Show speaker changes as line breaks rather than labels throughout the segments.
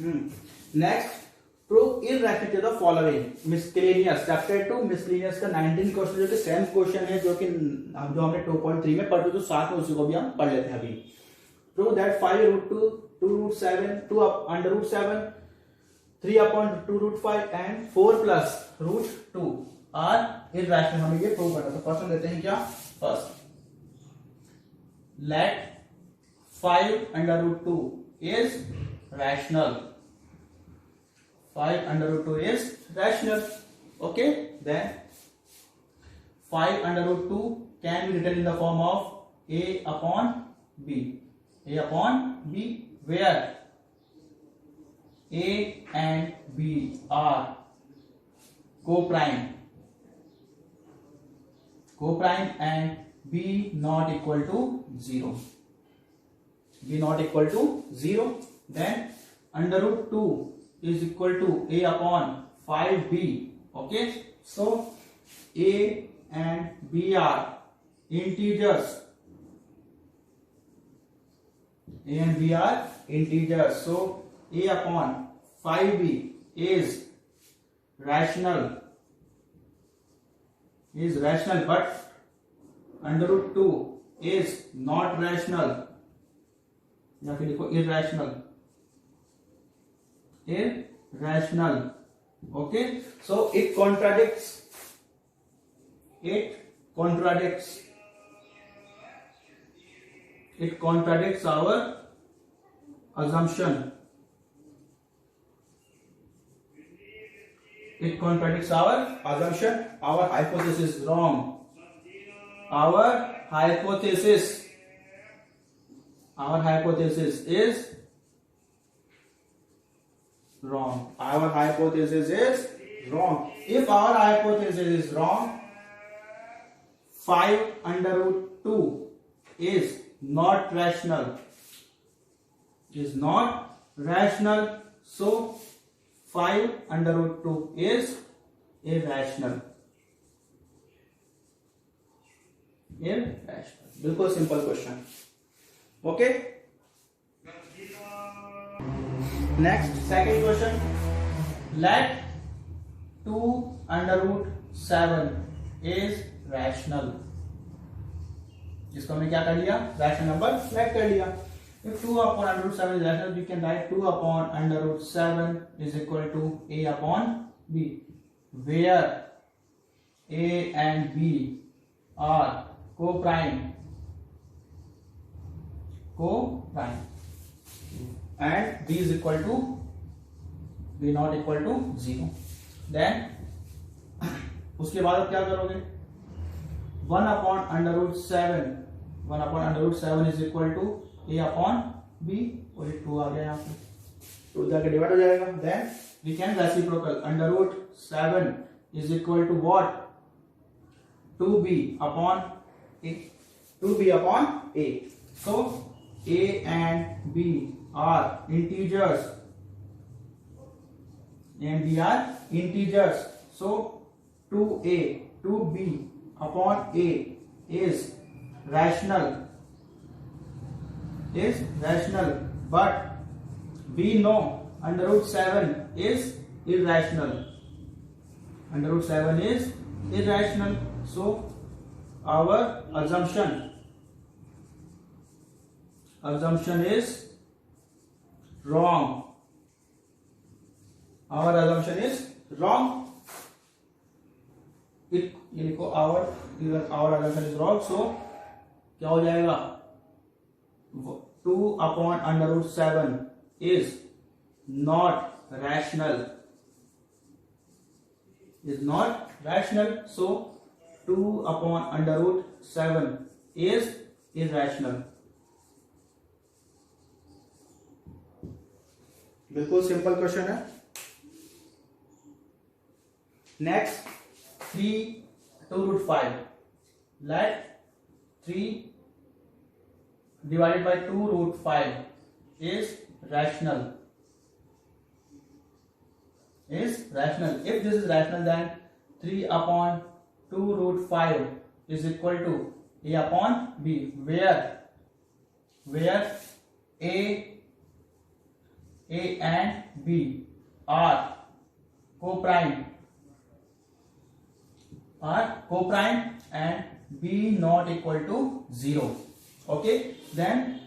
Next, prove irrationality of the following miscellaneous chapter 2 miscellaneous का 19 question जो कि same question है जो हमने 2.3 में पढ़ तो साथ में उसी को भी हम पढ़ लेते हैं अभी। Prove that 5√2 2√7 2 under root 7 3 upon 2√5 and 4 plus √2 are irrational. हमें ये प्रूव करना। तो फर्स्ट हम लेते हैं क्या, first let 5√2 is rational. 5√2 is rational. Okay, then 5√2 can be written in the form of a upon b. A upon b, where a and b are co-prime and b not equal to 0. b not equal to 0. Then √2 is equal to a upon 5b. Okay, so a and b are integers. A and b are integers. So a upon 5b is rational, but √2 is not rational, या फिर लिखो irrational. Okay, so it contradicts our assumption. Our hypothesis is wrong. Our hypothesis is wrong. Our hypothesis is wrong. If our hypothesis is wrong, 5√2 is not rational. So 5√2 is irrational. बिल्कुल simple question. Okay, next, second question. Let 2√7 is rational. इसको हमने क्या कर लिया, rational number select कर लिया. If 2 upon √7 is rational, we can write 2 upon √7 is equal to a upon b, where a and b are co-prime and b is equal to b not equal to 0. Then उसके बाद आप क्या करोगे, 1 upon √7 is equal to a upon b, और 2 आ गया यहाँ पे, 2 जाके डिवाइड हो जाएगा. Then we can reciprocal. √7 is equal to what, 2b upon a. So a and b are integers, so 2b upon a is rational, but we know √7 is irrational. So our assumption is wrong. ये लिखो our assumption is wrong. So क्या हो जाएगा, 2 upon √7 is not rational. So 2 upon √7 is irrational. बिल्कुल simple question है. Next, 3/2√5. Let 3 divided by 2√5 is rational. If this is rational, then 3 upon 2√5 is equal to a upon b, where a A and B are co-prime and B not equal to 0. Okay, then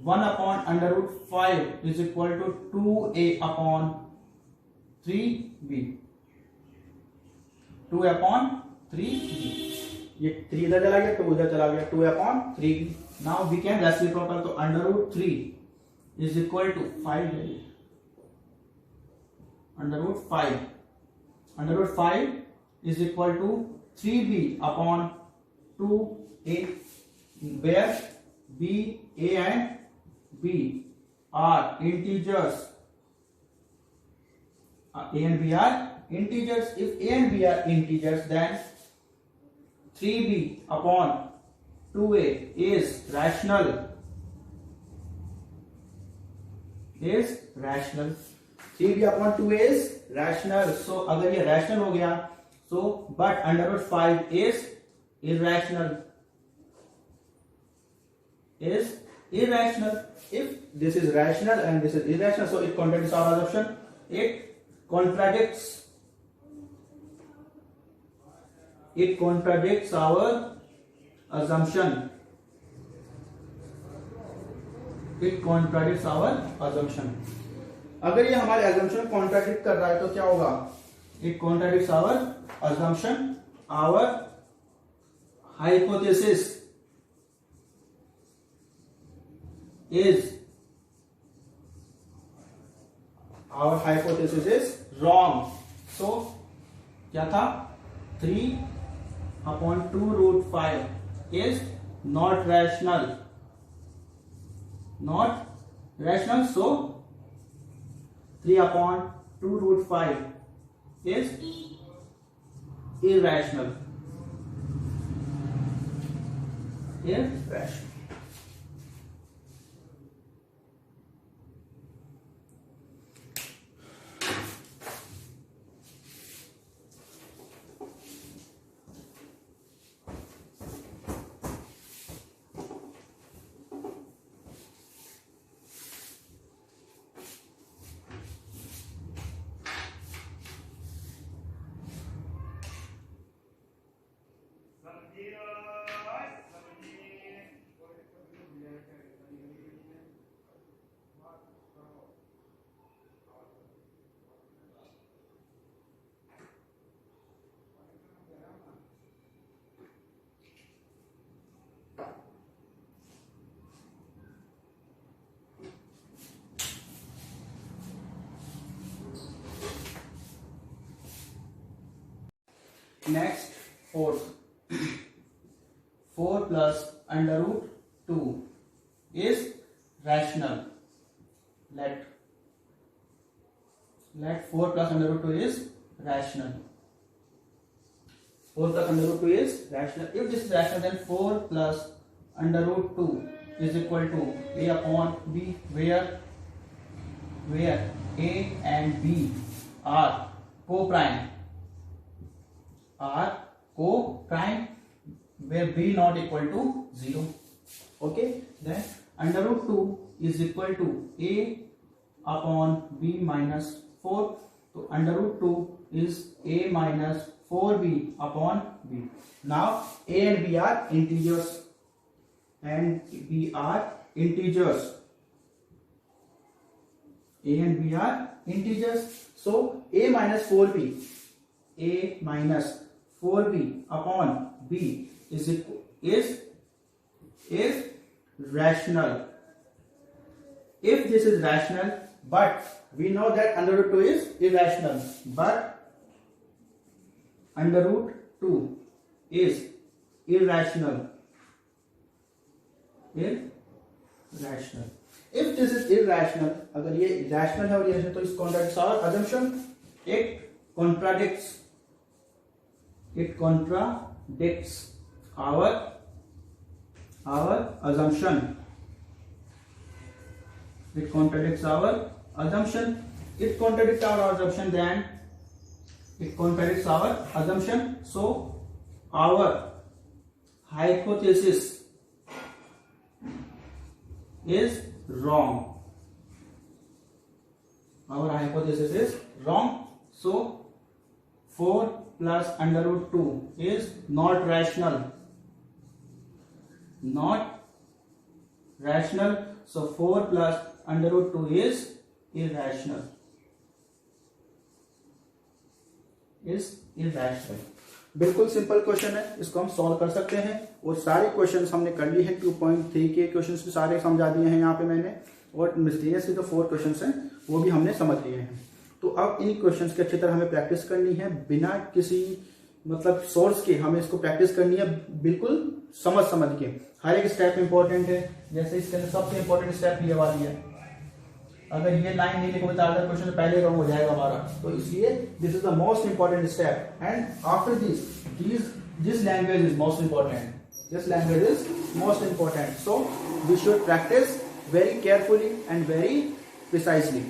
1 upon under root 5 is equal to 2A upon 3B. 2 upon 3B. ये 3 इधर चला गया, 2 इधर चला गया, 2 upon 3B. Now we can reciprocal, तो under root 3 is equal to 5 ले लीजिए. Under root 5 is equal to 3B upon 2A, where B, A and B are integers. A and B are integers. If A and B are integers, then 3B upon 2A is rational. 3B upon 2A is rational. So अगर ये rational हो गया, so but under root 5 is irrational. If this is rational and this is irrational, so it contradicts our assumption. It contradicts our assumption. अगर ये हमारे assumption contradict कर रहा है तो क्या होगा? It contradicts our assumption. Our hypothesis is wrong. So क्या था? 3 upon 2 root 5 is not rational. So 3 upon 2 root 5 is irrational. Next, fourth. 4 plus under root 2 is rational. Let 4 plus under root 2 is rational. 4 plus under root 2 is rational. If this is rational, then 4 plus under root 2 is equal to A upon B, where A and B are co-prime, where B not equal to 0. Okay, then under root 2 is equal to A upon B minus 4. So under root 2 is A minus 4B upon B. Now A and B are integers. So A minus 4B upon B is rational. If this is rational, but we know that under root 2 is irrational, but under root 2 is irrational. If this is irrational, अगर ये irrational है और irrational, तो it contradicts our assumption. It contradicts our assumption. It contradicts our assumption. Then it contradicts our assumption. So our hypothesis is wrong. our hypothesis is wrong. So 4 plus under root 2 is not rational. So 4 plus under root 2 is irrational. बिल्कुल simple question है, इसको हम solve कर सकते हैं। और सारे questions हमने कर लिए हैं, 2.3 के क्वेश्चंस भी सारे समझा दिए हैं यहाँ पे मैंने, और मिसलेनियस के जो 4 क्वेश्चंस हैं वो भी हमने समझ लिए हैं। तो अब इन क्वेश्चंस की अच्छी तरह हमें प्रैक्टिस करनी है, बिना किसी मतलब सोर्स के हमें इसको प्रैक्टिस करनी है, बिल्कुल समझ के। हर एक स्टेप इंपॉर्टेंट है। जैसे इसके अंदर सबसे इंपॉर्टेंट स्टेप ये वाली है, अगर ये लाइन नहीं लिखोगे तो अगला क्वेश्चन पहले रॉन्ग हो जाएगा हमारा। तो इसलिए this is the most important step, and after this language is most important. So we should practise very carefully and very precisely.